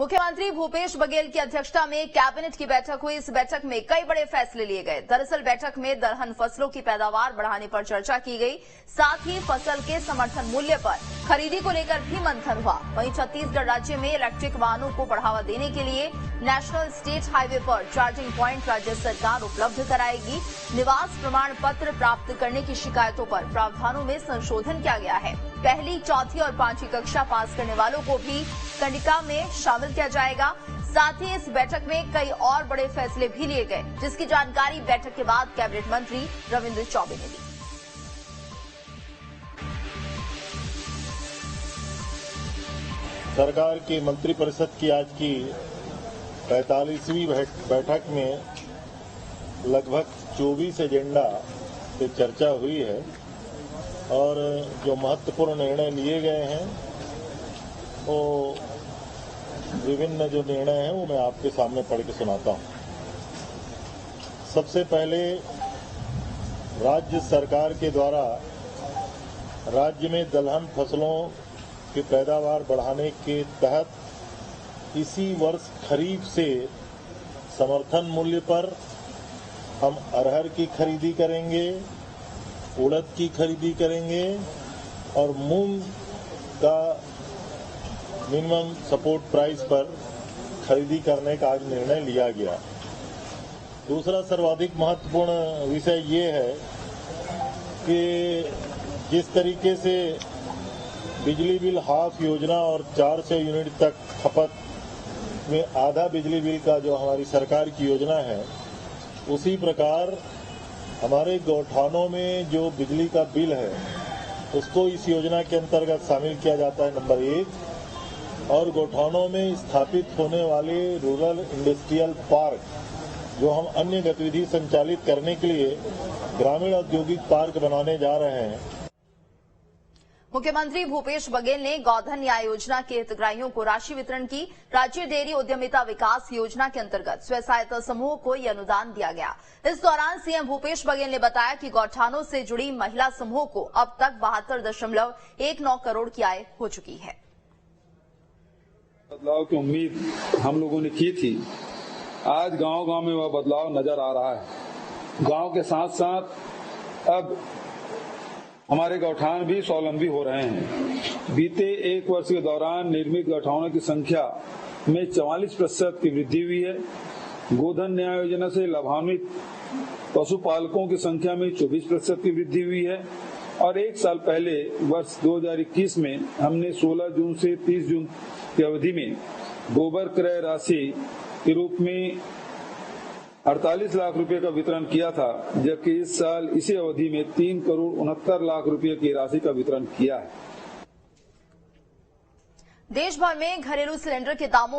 मुख्यमंत्री भूपेश बघेल की अध्यक्षता में कैबिनेट की बैठक हुई। इस बैठक में कई बड़े फैसले लिए गए। दरअसल बैठक में दलहन फसलों की पैदावार बढ़ाने पर चर्चा की गई। साथ ही फसल के समर्थन मूल्य पर खरीदी को लेकर भी मंथन हुआ। वहीं छत्तीसगढ़ राज्य में इलेक्ट्रिक वाहनों को बढ़ावा देने के लिए नेशनल स्टेट हाईवे पर चार्जिंग प्वाइंट राज्य सरकार उपलब्ध कराएगी। निवास प्रमाण पत्र प्राप्त करने की शिकायतों पर प्रावधानों में संशोधन किया गया है। पहली, चौथी और 5वीं कक्षा पास करने वालों को भी कंडिका में शामिल किया जाएगा। साथ ही इस बैठक में कई और बड़े फैसले भी लिए गए, जिसकी जानकारी बैठक के बाद कैबिनेट मंत्री रविंद्र चौबे ने दी। सरकार की मंत्रिपरिषद की आज की 45वीं बैठक में लगभग 24 एजेंडा पे चर्चा हुई है और जो महत्वपूर्ण निर्णय लिए गए हैं वो विभिन्न जो निर्णय हैं वो मैं आपके सामने पढ़ के सुनाता हूं। सबसे पहले राज्य सरकार के द्वारा राज्य में दलहन फसलों की पैदावार बढ़ाने के तहत इसी वर्ष खरीफ से समर्थन मूल्य पर हम अरहर की खरीदी करेंगे, उड़द की खरीदी करेंगे और मूंग का मिनिमम सपोर्ट प्राइस पर खरीदी करने का आज निर्णय लिया गया। दूसरा सर्वाधिक महत्वपूर्ण विषय ये है कि जिस तरीके से बिजली बिल हाफ योजना और 400 यूनिट तक खपत में आधा बिजली बिल का जो हमारी सरकार की योजना है, उसी प्रकार हमारे गौठानों में जो बिजली का बिल है उसको इस योजना के अंतर्गत शामिल किया जाता है, नंबर 1। और गौठानों में स्थापित होने वाले रूरल इंडस्ट्रियल पार्क, जो हम अन्य गतिविधि संचालित करने के लिए ग्रामीण औद्योगिक पार्क बनाने जा रहे हैं। मुख्यमंत्री भूपेश बघेल ने गौधन न्याय योजना के हितग्राहियों को राशि वितरण की। राज्य डेयरी उद्यमिता विकास योजना के अंतर्गत स्वयं सहायता समूह को यह अनुदान दिया गया। इस दौरान सीएम भूपेश बघेल ने बताया कि गौठानों से जुड़ी महिला समूह को अब तक 72.19 करोड़ की आय हो चुकी है। बदलाव की उम्मीद हम लोगों ने की थी, आज गांव-गांव में वह बदलाव नजर आ रहा है। गांव के साथ साथ अब हमारे गौठान भी स्वावलंबी हो रहे हैं। बीते 1 वर्ष के दौरान निर्मित गौठानों की संख्या में 44% की वृद्धि हुई है। गोधन न्याय योजना से लाभान्वित पशुपालकों की संख्या में 24% की वृद्धि हुई है और 1 साल पहले वर्ष 2021 में हमने 16 जून से 30 जून की अवधि में गोबर क्रय राशि के रूप में 48 लाख रुपए का वितरण किया था, जबकि इस साल इसी अवधि में 3 करोड़ 69 लाख रुपए की राशि का वितरण किया है। देश भर में घरेलू सिलेंडर के दामों